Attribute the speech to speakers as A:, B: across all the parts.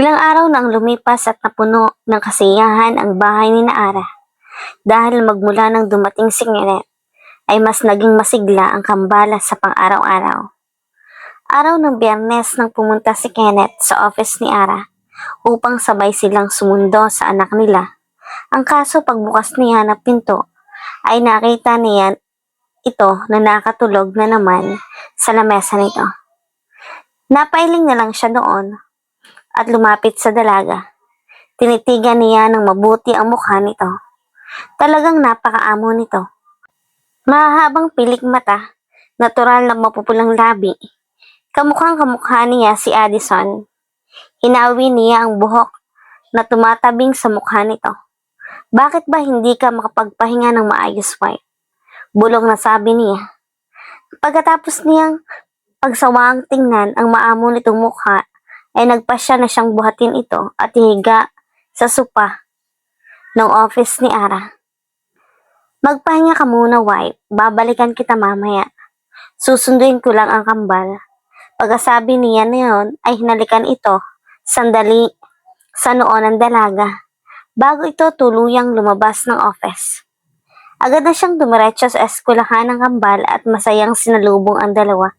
A: Ilang araw nang lumipas at napuno ng kasiyahan ang bahay ni Naara dahil magmula nang dumating si Kenneth ay mas naging masigla ang kambala sa pang-araw-araw. Araw ng Biyernes nang pumunta si Kenneth sa office ni Ara upang sabay silang sumundo sa anak nila. Ang kaso pagbukas niya ng pinto ay nakita niya ito na nakatulog na naman sa lamesa nito. Napailing na lang siya doon at lumapit sa dalaga. Tinitigan niya ng mabuti ang mukha nito. Talagang napakaamo nito. Mahahabang pilik mata, natural na mapupulang labi. Kamukhang kamukha niya si Addison. Hinawi niya ang buhok na tumatabing sa mukha nito. Bakit ba hindi ka makapagpahinga ng maayos, wife? Bulong na sabi niya. Pagkatapos niyang pagsawaang tingnan ang maamo nitong mukha, ay nagpasya na siyang buhatin ito at higa sa sopa ng office ni Ara. Magpahinga ka muna, wife. Babalikan kita mamaya. Susunduin ko lang ang kambal. Pagkasabi niya na yun, ay hinalikan ito sandali sa noo ng dalaga bago ito tuluyang lumabas ng office. Agad na siyang dumiretso sa eskwelahan ng kambal at masayang sinalubong ang dalawa.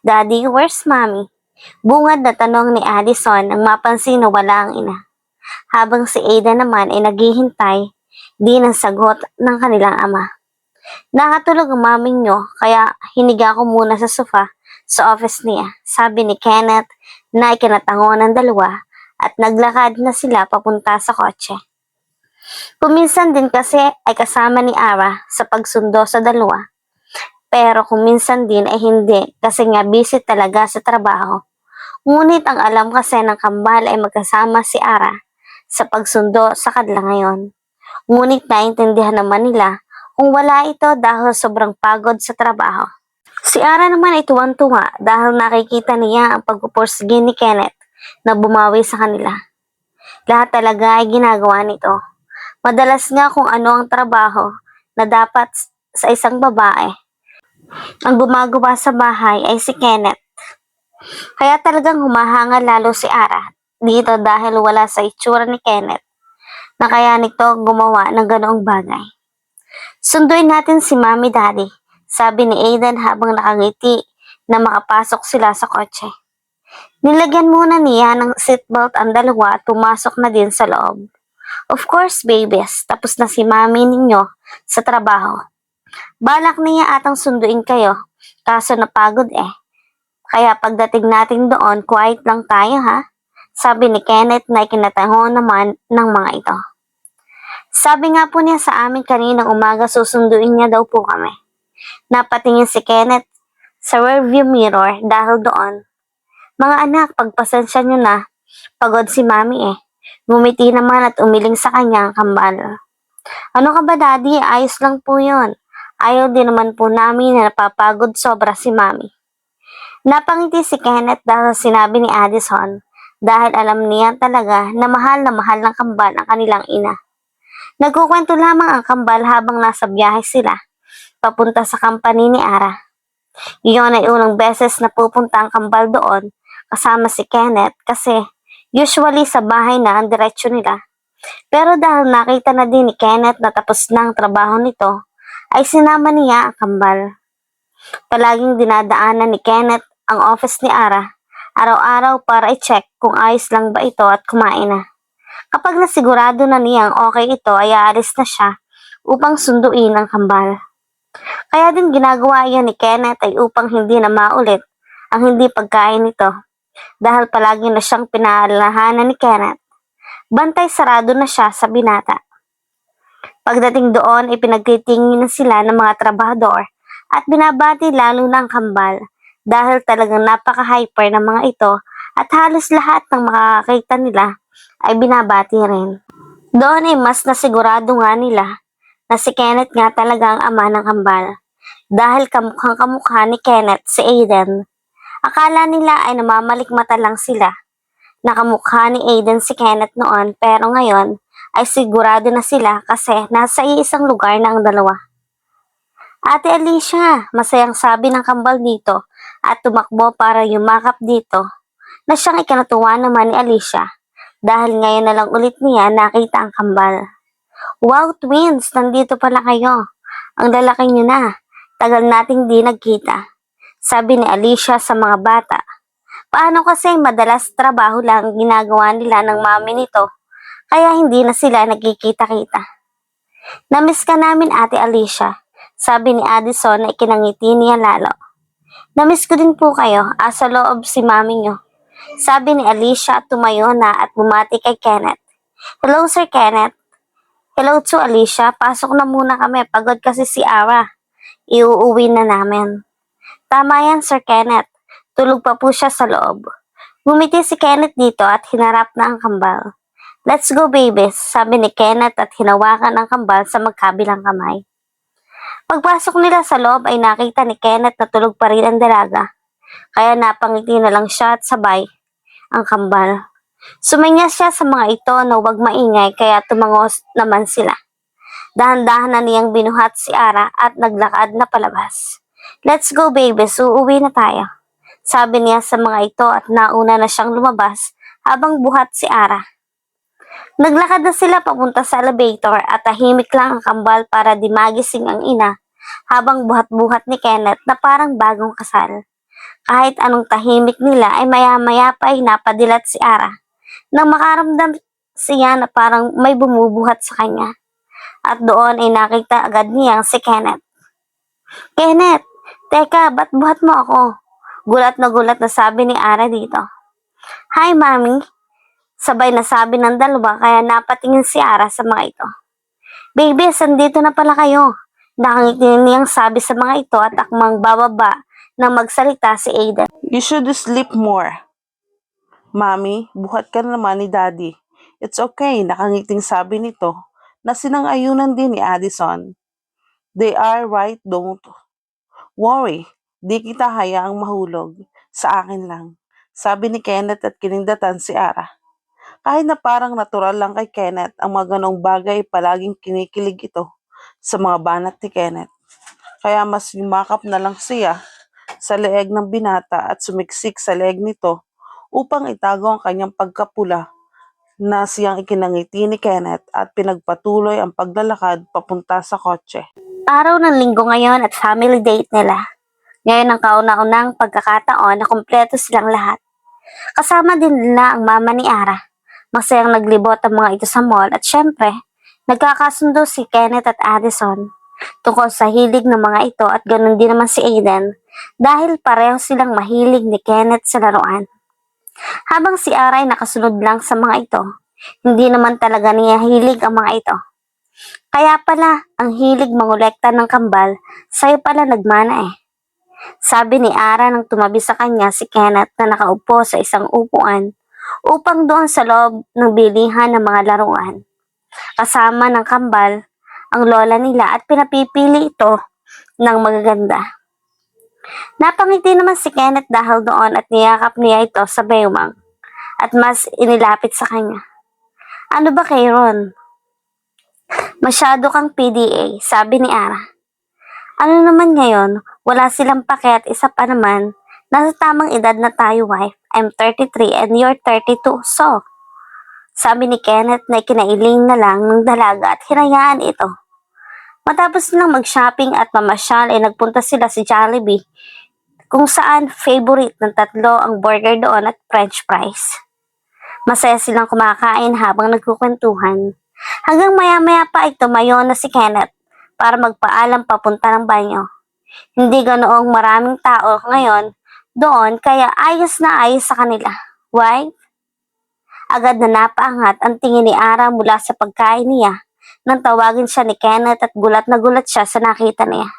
A: Daddy, where's mommy? Bungad na tanong ni Addison nang mapansin na wala ang ina. Habang si Ada naman ay naghihintay din ang sagot ng kanilang ama. Nakatulog ang maming nyo kaya hiniga ko muna sa sofa sa office niya, sabi ni Kenneth na ikinatango ng dalawa at naglakad na sila papunta sa kotse. Kuminsan din kasi ay kasama ni Ara sa pagsundo sa dalawa. Pero kuminsan din ay hindi kasi nga busy talaga sa trabaho. Ngunit ang alam kasi ng kambal ay magkasama si Ara sa pagsundo sa kanila ngayon. Ngunit naintindihan naman nila kung wala ito dahil sobrang pagod sa trabaho. Si Ara naman ay tuwang-tuwa dahil nakikita niya ang pagpupursige ni Kenneth na bumawi sa kanila. Lahat talaga ay ginagawa nito. Madalas nga kung ano ang trabaho na dapat sa isang babae. Ang gumagawa sa bahay ay si Kenneth. Kaya talagang humahanga lalo si Ara dito dahil wala sa itsura ni Kenneth na kaya nito gumawa ng ganoong bagay. Sunduin natin si Mommy Daddy, sabi ni Aiden habang nakangiti na makapasok sila sa kotse. Nilagyan muna niya ng seatbelt ang dalawa at pumasok na din sa loob. Of course, babies, tapos na si Mommy ninyo sa trabaho. Balak niya atang sunduin kayo, kaso napagod eh. Kaya pagdating natin doon, quiet lang tayo ha, sabi ni Kenneth na ikinatango naman ng mga ito. Sabi nga po niya sa amin kaninang umaga susunduin niya daw po kami. Napatingin si Kenneth sa rearview mirror dahil doon. Mga anak, pagpasensya nyo na, pagod si Mami eh. Ngumiti naman at umiling sa kanya ang kambal. Ano ka ba daddy? Ayos lang po yun. Ayaw din naman po namin na napapagod sobra si Mami. Napangiti si Kenneth dahil sinabi ni Addison dahil alam niya talaga na mahal ng kambal ang kanilang ina. Nagkukwento lamang ang kambal habang nasa biyahe sila papunta sa company ni Ara. Iyon ay unang beses na pupunta ang kambal doon kasama si Kenneth kasi usually sa bahay na ang diretsyo nila. Pero dahil nakita na din ni Kenneth na tapos na ang trabaho nito, ay sinama niya ang kambal. Palaging dinadaanan ni Kenneth ang office ni Ara araw-araw para i-check kung ayos lang ba ito at kumain na. Kapag nasigurado na niyang okay ito ay aalis na siya upang sunduin ang kambal. Kaya din ginagawa iyan ni Kenneth ay upang hindi na maulit ang hindi pagkain nito dahil palagi na siyang pinaalalahanan ni Kenneth. Bantay sarado na siya sa binata. Pagdating doon, ipinagtitingin na sila ng mga trabahador at binabati lalo ng kambal dahil talagang napaka-hyper ng mga ito at halos lahat ng makakakita nila ay binabati rin. Doon ay mas nasigurado nga nila na si Kenneth nga talaga ang ama ng kambal dahil kamukhang kamukha ni Kenneth si Aiden. Akala nila ay namamalikmata lang sila. Nakamukha ni Aiden si Kenneth noon pero ngayon ay sigurado na sila kasi nasa iisang lugar na ang dalawa. Ate Alicia, masayang sabi ng kambal dito at tumakbo para yumakap dito na siyang ikinatuwa naman ni Alicia dahil ngayon na lang ulit niya nakita ang kambal. Wow, twins! Nandito pala kayo. Ang lalaki niyo na. Tagal nating di nagkita. Sabi ni Alicia sa mga bata. Paano kasi madalas trabaho lang ang ginagawa nila ng mami nito, kaya hindi na sila nagkikita-kita. Namiss ka namin, Ate Alicia, sabi ni Addison na ikinangiti niya lalo. Namiss ko din po kayo, sa loob si mami niyo, sabi ni Alicia at tumayo na at bumati kay Kenneth. Hello, Sir Kenneth. Hello to Alicia, pasok na muna kami, pagod kasi si Ara. Iuuwi na namin. Tama yan, Sir Kenneth. Tulog pa po siya sa loob. Bumiti si Kenneth dito at hinarap na ang kambal. Let's go, babies, sabi ni Kenneth at hinawakan ang kambal sa magkabilang kamay. Pagpasok nila sa loob ay nakita ni Kenneth na tulog pa rin ang dalaga. Kaya napangiti na lang siya at sabay ang kambal. Sumanya siya sa mga ito na huwag maingay kaya tumangos naman sila. Dahan-dahan na niyang binuhat si Ara at naglakad na palabas. Let's go, babies, uuwi na tayo, sabi niya sa mga ito at nauna na siyang lumabas habang buhat si Ara. Naglakad na sila papunta sa elevator at tahimik lang ang kambal para di magising ang ina habang buhat-buhat ni Kenneth na parang bagong kasal. Kahit anong tahimik nila ay maya-maya pa ay napadilat si Ara nang makaramdam siya na parang may bumubuhat sa kanya. At doon ay nakita agad niya si Kenneth. Kenneth, teka, ba't buhat mo ako? Gulat na sabi ni Ara dito. Hi, Mami. Sabay na sabi ng dalawa kaya napatingin si Ara sa mga ito. Baby, sandito na pala kayo. Nakangiti niyang sabi sa mga ito at akmang bababa nang magsalita si Aiden.
B: You should sleep more. Mami, buhat ka na naman ni Daddy. It's okay, nakangiting sabi nito na sinang-ayunan din ni Addison. They are right, don't worry. Di kita hayaang mahulog. Sa akin lang. Sabi ni Kenneth at kinindatan si Ara. Kahit na parang natural lang kay Kenneth, ang mga ganong bagay palaging kinikilig ito sa mga banat ni Kenneth. Kaya mas yumakap na lang siya sa leeg ng binata at sumiksik sa leeg nito upang itago ang kanyang pagkapula na siyang ikinangiti ni Kenneth at pinagpatuloy ang paglalakad papunta sa kotse.
A: Araw ng linggo ngayon at family date nila. Ngayon ang kauna-unang pagkakataon na kumpleto silang lahat. Kasama din nila ang mama ni Ara. Masayang naglibot ang mga ito sa mall at syempre, nagkakasundo si Kenneth at Addison tungkol sa hilig ng mga ito at ganun din naman si Aiden dahil pareho silang mahilig ni Kenneth sa laruan. Habang si Ara ay nakasunod lang sa mga ito, hindi naman talaga niya hilig ang mga ito. Kaya pala, ang hilig mangolekta ng kambal, sa'yo pala nagmana eh. Sabi ni Ara nang tumabi sa kanya si Kenneth na nakaupo sa isang upuan upang doon sa loob ng bilihan ng mga laruan. Kasama ng kambal ang lola nila at pinapipili ito ng magaganda. Napangiti naman si Kenneth dahil doon at niyakap niya ito sa bewang at mas inilapit sa kanya. Ano ba kay Ron? Masyado kang PDA, sabi ni Ara. Ano naman ngayon, wala silang pake at isa pa naman, nasa tamang edad na tayo, wife. I'm 33 and you're 32, so. Sabi ni Kenneth na ikinailing na lang ng dalaga at hinayaan ito. Matapos nilang mag-shopping at mamasyal ay nagpunta sila sa Jollibee, kung saan favorite ng tatlo ang burger doon at french fries. Masaya silang kumakain habang nagkukwentuhan. Hanggang maya-maya pa ay tumayo na si Kenneth para magpaalam papunta ng banyo. Hindi ganoong maraming tao ngayon doon kaya ayos na ayos sa kanila. Why? Agad na napaangat ang tingin ni Ara mula sa pagkain niya nang tawagin siya ni Kenneth at gulat na gulat siya sa nakita niya.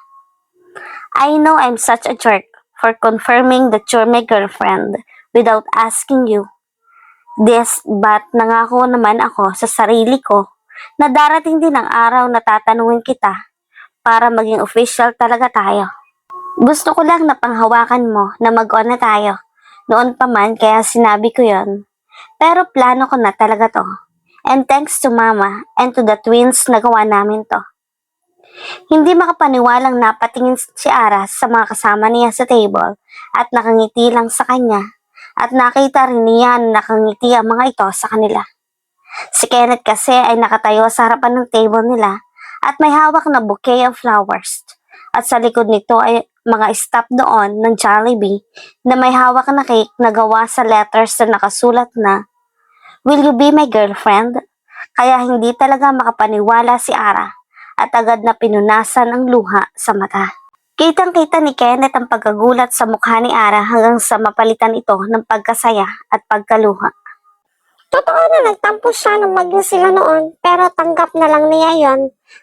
A: I know I'm such a jerk for confirming that you're my girlfriend without asking you. But nangako naman ako sa sarili ko na darating din ang araw na tatanungin kita para maging official talaga tayo. Gusto ko lang na panghawakan mo na mag-on na tayo. Noon pa man kaya sinabi ko yon. Pero plano ko na talaga to. And thanks to mama and to the twins nagawa namin to. Hindi makapaniwalang napatingin si Ara sa mga kasama niya sa table at nakangiti lang sa kanya at nakita rin niya na nakangiti ang mga ito sa kanila. Si Kenneth kasi ay nakatayo sa harapan ng table nila at may hawak na bouquet of flowers. At sa likod nito ay mga stop doon ng Jollibee na may hawak na cake na gawa sa letters na nakasulat na, "Will you be my girlfriend?" Kaya hindi talaga makapaniwala si Ara at agad na pinunasan ang luha sa mata. Kitang-kita ni Kenneth ang pagkagulat sa mukha ni Ara hanggang sa mapalitan ito ng pagkasaya at pagkaluha. Totoo na nagtampo siya nung maging sila noon, pero tanggap na lang niya yon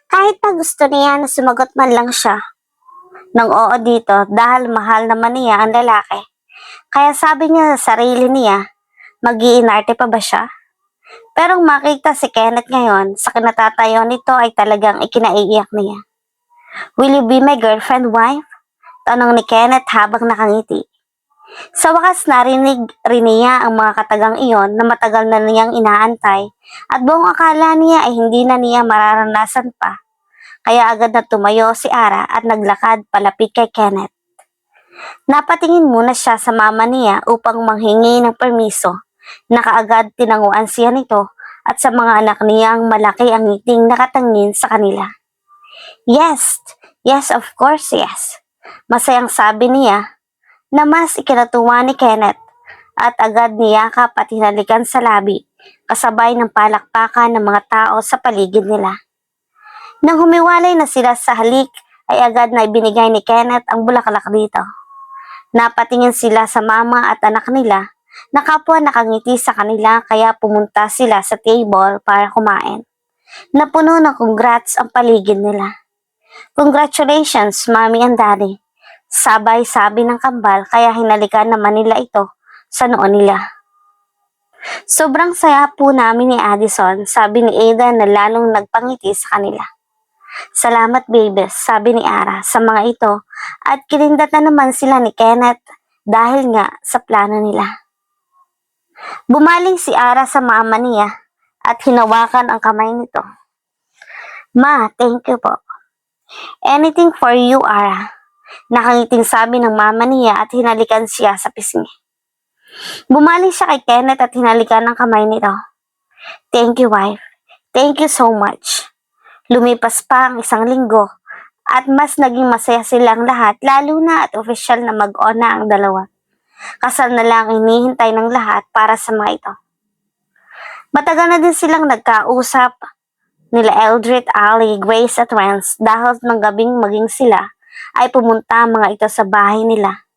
A: kahit pa gusto niya na sumagot man lang siya ng oo dito dahil mahal naman niya ang lalaki. Kaya sabi niya sa sarili niya, mag-iinarte pa ba siya? Pero makita si Kenneth ngayon, sa kinatatayo nito ay talagang ikinaiiyak niya. "Will you be my girlfriend, wife?" Tanong ni Kenneth habang nakangiti. Sa wakas narinig rin niya ang mga katagang iyon na matagal na niyang inaantay at buong akala niya ay hindi na niya mararanasan pa. Kaya agad na tumayo si Ara at naglakad palapit kay Kenneth. Napatingin muna siya sa mama niya upang manghingi ng permiso. Nakaagad tinanguan siya nito at sa mga anak niyang malaki ang ngiting nakatangin sa kanila. "Yes, yes, of course, yes." Masayang sabi niya na mas ikinatuwa ni Kenneth at agad niyakap at hinalikan sa labi kasabay ng palakpakan ng mga tao sa paligid nila. Nang humiwalay na sila sa halik ay agad na ibinigay ni Kenneth ang bulaklak dito. Napatingin sila sa mama at anak nila na kapwa nakangiti sa kanila kaya pumunta sila sa table para kumain. Napuno ng congrats ang paligid nila. "Congratulations, Mommy and Daddy." Sabay sabi ng kambal kaya hinalikan naman nila ito sa noo nila. "Sobrang saya po namin ni Addison," sabi ni Ada na lalong nagpangiti sa kanila. "Salamat babies," sabi ni Ara sa mga ito at kinindat na naman sila ni Kenneth dahil nga sa plano nila. Bumaling si Ara sa mama niya at hinawakan ang kamay nito. "Ma, thank you po." "Anything for you, Ara." Nakangiting sabi ng mama niya at hinalikan siya sa pisngi. Bumaling siya kay Kenneth at hinalikan ang kamay nito. "Thank you, wife. Thank you so much." Lumipas pa ang isang linggo at mas naging masaya silang lahat lalo na at opisyal na mag-on na ang dalawa. Kasal na lang ang hinihintay ng lahat para sa mga ito. Matagal na din silang nagkausap nila Eldred, Ali, Grace at Rance dahil ng gabing maging sila ay pumunta mga ito sa bahay nila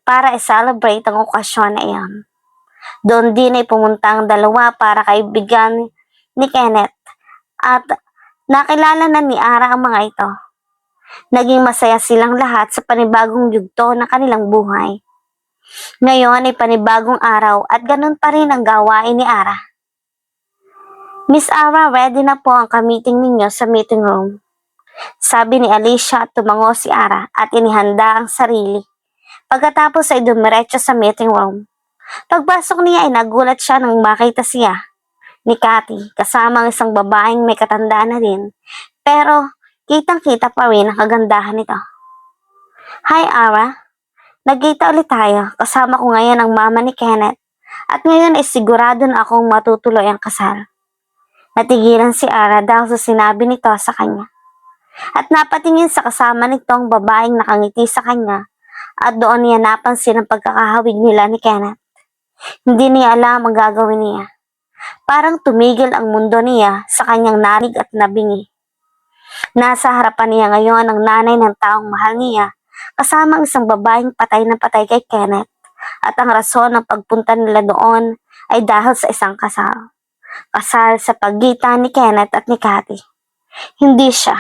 A: para i-celebrate ang okasyon na iyon. Doon din ay pumunta ang dalawa para kaibigan ni Kenneth at nakilala na ni Ara ang mga ito. Naging masaya silang lahat sa panibagong yugto ng kanilang buhay. Ngayon ay panibagong araw at ganun pa rin ang gawain ni Ara. "Miss Ara, ready na po ang ka-meeting ninyo sa meeting room," sabi ni Alicia at tumango si Ara at inihanda ang sarili. Pagkatapos ay dumiretso sa meeting room. Pagpasok niya ay nagulat siya nang makita siya ni Cathy kasama ang isang babaeng may katandaan na din pero kitang-kita pa rin ang kagandahan nito. "Hi Ara, nagkita ulit tayo. Kasama ko ngayon ang mama ni Kenneth at ngayon ay sigurado na akong matutuloy ang kasal." Natigilan si Ara dahil sa sinabi nito sa kanya. At napatingin sa kasama nitong babaeng nakangiti sa kanya at doon niya napansin ang pagkakahawig nila ni Kenneth. Hindi niya alam ang gagawin niya. Parang tumigil ang mundo niya sa kanyang narinig at nabingi. Nasa harapan niya ngayon ang nanay ng taong mahal niya kasama ang isang babaeng patay na patay kay Kenneth at ang rason ng pagpunta nila doon ay dahil sa isang kasal. Kasal sa pagitan ni Kenneth at ni Cathy. Hindi siya,